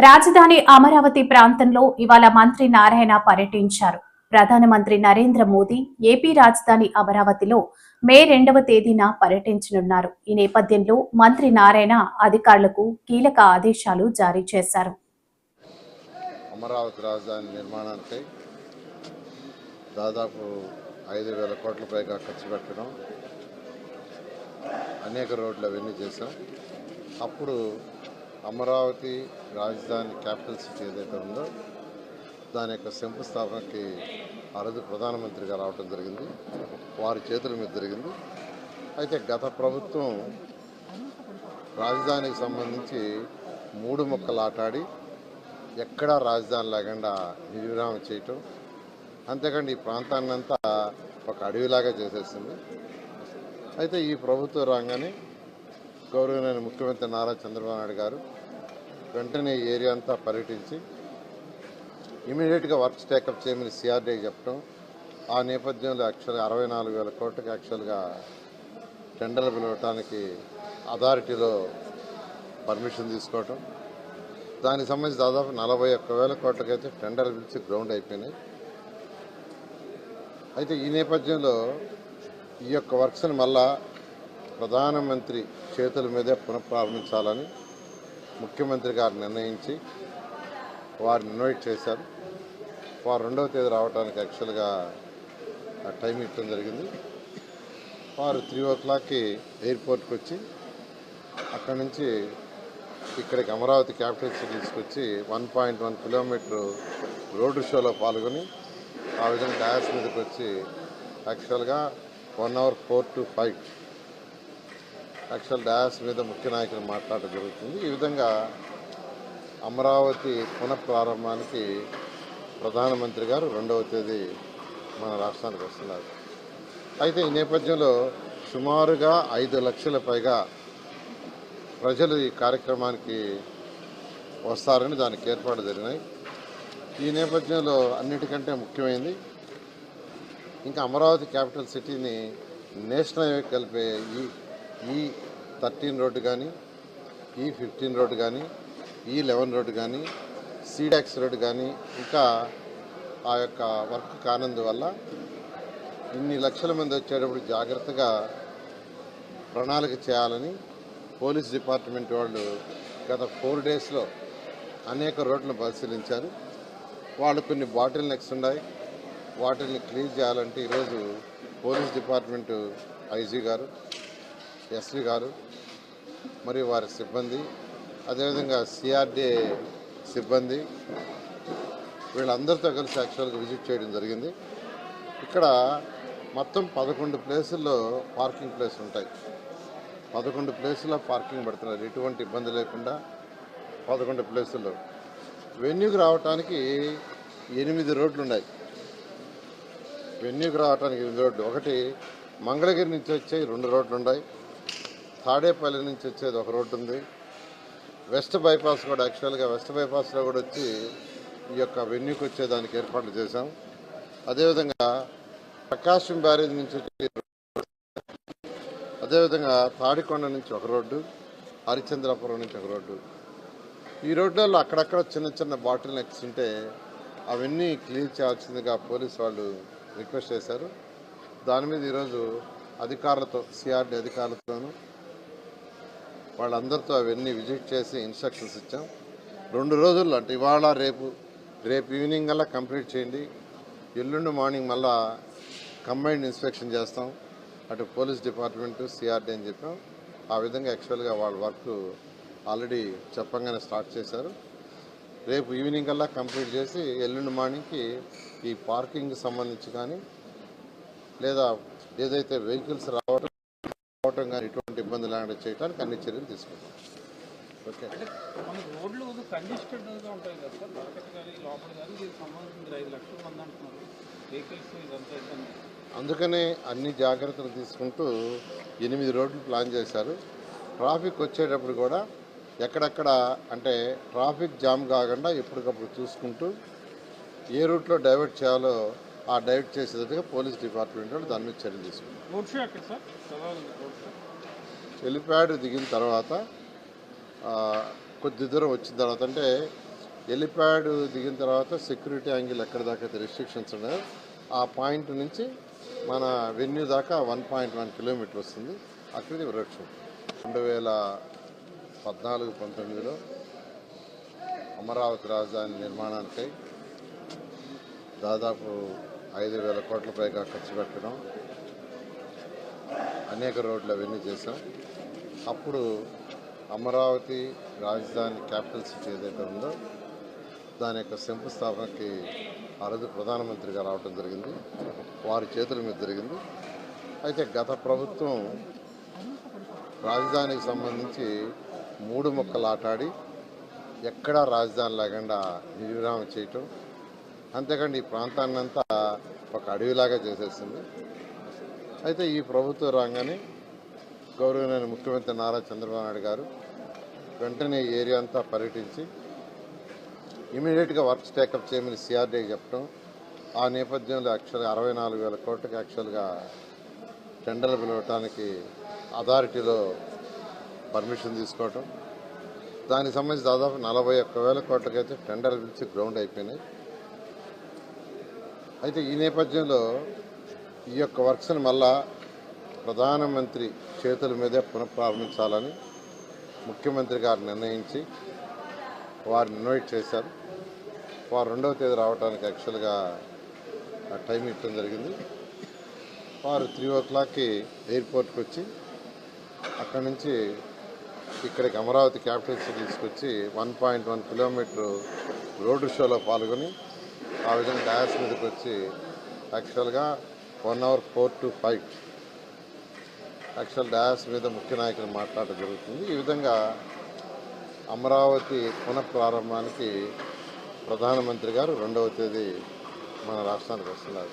రాజధాని అమరావతి ప్రాంతంలో ఇవాళ మంత్రి నారాయణ పర్యటించారు. ప్రధానమంత్రి నరేంద్ర మోదీ ఏపీ రాజధాని అమరావతిలో మే 2వ తేదీన పర్యటించనున్నారు. ఈ నేపథ్యంలో మంత్రి నారాయణ అధికారులకు కీలక ఆదేశాలు జారీ చేశారు. అమరావతి రాజధాని నిర్మాణానికి దాదాపు 5,000 కోట్ల పైగా ఖర్చు పెట్టడం, అనేక రోడ్లు అవన్నీ చేశాం. అప్పుడు అమరావతి రాజధాని క్యాపిటల్ సిటీ ఏదైతే ఉందో దాని యొక్క శంకుస్థాపనకి ఆ రోజు ప్రధానమంత్రిగా రావడం జరిగింది. వారి చేతుల మీద జరిగింది. అయితే గత ప్రభుత్వం రాజధానికి సంబంధించి 3 ముక్కలు ఆటాడి ఎక్కడా రాజధాని లేకుండా నిర్విరామం చేయటం, అంతేకాండి ఈ ప్రాంతాన్ని అంతా ఒక అడవిలాగా చేసేసింది. అయితే ఈ ప్రభుత్వం రాగానే గౌరవనీయ ముఖ్యమంత్రి నారా చంద్రబాబు నాయుడు గారు వెంటనే ఈ ఏరియా అంతా పర్యటించి ఇమీడియట్గా వర్క్స్ టేకప్ చేయమని సిఆర్డీకి చెప్పడం, ఆ నేపథ్యంలో యాక్చువల్గా 64,000 కోట్లకి యాక్చువల్గా టెండర్లు పిలవటానికి అథారిటీలో పర్మిషన్ తీసుకోవటం, దానికి సంబంధించి దాదాపు 41,000 కోట్లకైతే టెండర్లు పిలిచి గ్రౌండ్ అయిపోయినాయి. అయితే ఈ నేపథ్యంలో ఈ యొక్క వర్క్స్ని మళ్ళా ప్రధానమంత్రి చేతుల మీదే పునఃప్రారంభించాలని ముఖ్యమంత్రి గారు నిర్ణయించి వారిని ఇన్వైట్ చేశారు. వారు 2వ తేదీ రావడానికి యాక్చువల్గా టైం ఇవ్వడం జరిగింది. వారు 3 ఎయిర్పోర్ట్కి వచ్చి అక్కడి నుంచి ఇక్కడికి అమరావతి క్యాపిటల్ సిటీ తీసుకొచ్చి 1.1 కిలోమీటర్ రోడ్డు షోలో పాల్గొని ఆ విధంగా డాయస్ మీదకి వచ్చి యాక్చువల్గా 1 hour 4 to 5 యాక్చువల్ డాయస్ మీద ముఖ్య నాయకులు మాట్లాడడం జరుగుతుంది. ఈ విధంగా అమరావతి పునఃప్రారంభానికి ప్రధానమంత్రి గారు 2వ తేదీ మన రాష్ట్రానికి వస్తున్నారు. అయితే ఈ నేపథ్యంలో సుమారుగా 5 లక్షల పైగా ప్రజలు ఈ కార్యక్రమానికి వస్తారని దానికి ఏర్పాటు జరిగినాయి. ఈ నేపథ్యంలో అన్నిటికంటే ముఖ్యమైనది ఇంకా అమరావతి క్యాపిటల్ సిటీని నేషనల్ హైవే కలిపే ఈ 13 రోడ్డు కానీ, ఈ 15 రోడ్డు కానీ, ఈ 11 రోడ్డు కానీ, సీడాక్స్ రోడ్డు కానీ ఇంకా ఆ యొక్క వర్క్ కానందువల్ల ఇన్ని లక్షల మంది వచ్చేటప్పుడు జాగ్రత్తగా ప్రణాళిక చేయాలని పోలీస్ డిపార్ట్మెంట్ వాళ్ళు గత 4 డేస్లో అనేక రోడ్లను పరిశీలించారు. వాళ్ళు కొన్ని బాటిల్ నెక్స్ ఉన్నాయి, వాటిని క్లియర్ చేయాలంటే ఈరోజు పోలీస్ డిపార్ట్మెంటు ఐజీ గారు, ఎస్పీ గారు మరియు వారి సిబ్బంది, అదేవిధంగా సిఆర్డీఏ సిబ్బంది వీళ్ళందరితో కలిసి యాక్చువల్గా విజిట్ చేయడం జరిగింది. ఇక్కడ మొత్తం 11 ప్లేసుల్లో పార్కింగ్ ప్లేస్ ఉంటాయి. 11 ప్లేసుల్లో పార్కింగ్ పెడుతున్నారు, ఎటువంటి ఇబ్బంది లేకుండా 11 ప్లేసుల్లో. వెన్యూకి రావడానికి 8 రోడ్లు ఉన్నాయి. వెన్యూకి రావడానికి 8 రోడ్లు. ఒకటి మంగళగిరి నుంచి వచ్చే 2 రోడ్లు ఉన్నాయి, తాడేపల్లి నుంచి వచ్చేది 1 రోడ్డు ఉంది, వెస్ట్ బైపాస్ కూడా యాక్చువల్గా వెస్ట్ బైపాస్లో కూడా వచ్చి ఈ యొక్క వెన్యూకి వచ్చేదానికి ఏర్పాట్లు చేశాం. అదేవిధంగా ప్రకాశం బ్యారేజ్ నుంచి వచ్చే, అదేవిధంగా తాడికొండ నుంచి 1 రోడ్డు, హరిచంద్రాపురం నుంచి 1 రోడ్డు. ఈ రోడ్లలో అక్కడక్కడ చిన్న చిన్న బాటిల్ నెక్స్ ఉంటే అవన్నీ క్లియర్ చేయాల్సిందిగా పోలీసు వాళ్ళు రిక్వెస్ట్ చేశారు. దాని మీద ఈరోజు అధికారులతో, సిఆర్డీ అధికారులతోనూ వాళ్ళందరితో అవన్నీ విజిట్ చేసి ఇన్స్ట్రక్షన్స్ ఇచ్చాం. 2 రోజుల్లో అంటే ఇవాళ రేపు ఈవినింగ్ అలా కంప్లీట్ చేయండి, ఎల్లుండి మార్నింగ్ మళ్ళా కంబైన్డ్ ఇన్స్పెక్షన్ చేస్తాం అటు పోలీస్ డిపార్ట్మెంటు సిఆర్డీ అని చెప్పాం. ఆ విధంగా యాక్చువల్గా వాళ్ళ వర్క్ ఆల్రెడీ చెప్పంగానే స్టార్ట్ చేశారు. రేపు ఈవినింగ్ అలా కంప్లీట్ చేసి ఎల్లుండి మార్నింగ్కి ఈ పార్కింగ్కి సంబంధించి కానీ లేదా ఏదైతే వెహికల్స్ రావటం కానీ ఎటువంటి ఇబ్బంది లేకుండా చేయడానికి అన్ని చర్యలు తీసుకుంటాం. ఓకే, అందుకనే అన్ని జాగ్రత్తలు తీసుకుంటూ 8 రోడ్లు ప్లాన్ చేశారు. ట్రాఫిక్ వచ్చేటప్పుడు కూడా ఎక్కడెక్కడ అంటే ట్రాఫిక్ జామ్ కాకుండా ఎప్పటికప్పుడు చూసుకుంటూ ఏ రూట్లో డైవర్ట్ చేయాలో ఆ డైవర్ట్ చేసేటట్టుగా పోలీస్ డిపార్ట్మెంట్ వాళ్ళు దాని మీద చర్యలు తీసుకుంటారు. హెలిప్యాడ్ దిగిన తర్వాత కొద్ది దూరం వచ్చిన తర్వాత అంటే హెలిప్యాడ్ దిగిన తర్వాత సెక్యూరిటీ యాంగిల్ ఎక్కడి దాకా అయితే రిస్ట్రిక్షన్స్ ఉన్నాయో ఆ పాయింట్ నుంచి మన వెన్యూ దాకా 1.1 కిలోమీటర్ వస్తుంది. అక్కడిది రోడ్ షో 2014-19లో అమరావతి రాజధాని నిర్మాణానికై దాదాపు 5,000 కోట్ల పైగా ఖర్చు పెట్టడం, అనేక రోడ్లు అవన్నీ చేశాం. అప్పుడు అమరావతి రాజధాని క్యాపిటల్ సిటీ ఏదైతే ఉందో దాని యొక్క శంకుస్థాపనకి ఆ రోజు ప్రధానమంత్రిగా రావడం జరిగింది. వారి చేతుల మీద జరిగింది. అయితే గత ప్రభుత్వం రాజధానికి సంబంధించి 3 ముక్కలు ఆటాడి ఎక్కడా రాజధాని లేకుండా నిర్విరామం చేయటం, అంతేకాండి ఈ ప్రాంతాన్నంతా ఒక అడవిలాగా చేసేసింది. అయితే ఈ ప్రభుత్వం రాగానే గౌరవనీయ ముఖ్యమంత్రి నారా చంద్రబాబు నాయుడు గారు వెంటనే ఈ ఏరియా అంతా పర్యటించి ఇమీడియట్గా వర్క్స్ టేకప్ చేయమని సిఆర్డీకి చెప్పడం, ఆ నేపథ్యంలో యాక్చువల్గా 64,000 కోట్లకి యాక్చువల్గా టెండర్లు పిలవటానికి అథారిటీలో పర్మిషన్ తీసుకోవటం, దానికి సంబంధించి దాదాపు 41,000 కోట్లకైతే టెండర్లు పిలిచి గ్రౌండ్ అయిపోయినాయి. అయితే ఈ నేపథ్యంలో ఈ యొక్క వర్క్స్ని మళ్ళా ప్రధానమంత్రి చేతుల మీదే పునఃప్రారంభించాలని ముఖ్యమంత్రి గారు నిర్ణయించి వారిని ఇన్వైట్ చేశారు. వారు 2వ తేదీ రావడానికి యాక్చువల్గా టైం ఇవ్వడం జరిగింది. వారు 3 ఎయిర్పోర్ట్కి వచ్చి అక్కడి నుంచి ఇక్కడికి అమరావతి క్యాపిటల్ సిటీ తీసుకొచ్చి 1.1 కిలోమీటర్ రోడ్డు షోలో పాల్గొని ఆ విధంగా డయాస్ మీదకి వచ్చి యాక్చువల్గా 1 hour 4 to 5 యాక్చువల్ డయాస్ మీద ముఖ్య నాయకులు మాట్లాడడం జరుగుతుంది. ఈ విధంగా అమరావతి పునఃప్రారంభానికి ప్రధానమంత్రి గారు 2వ తేదీ మన రాష్ట్రానికి వస్తున్నారు.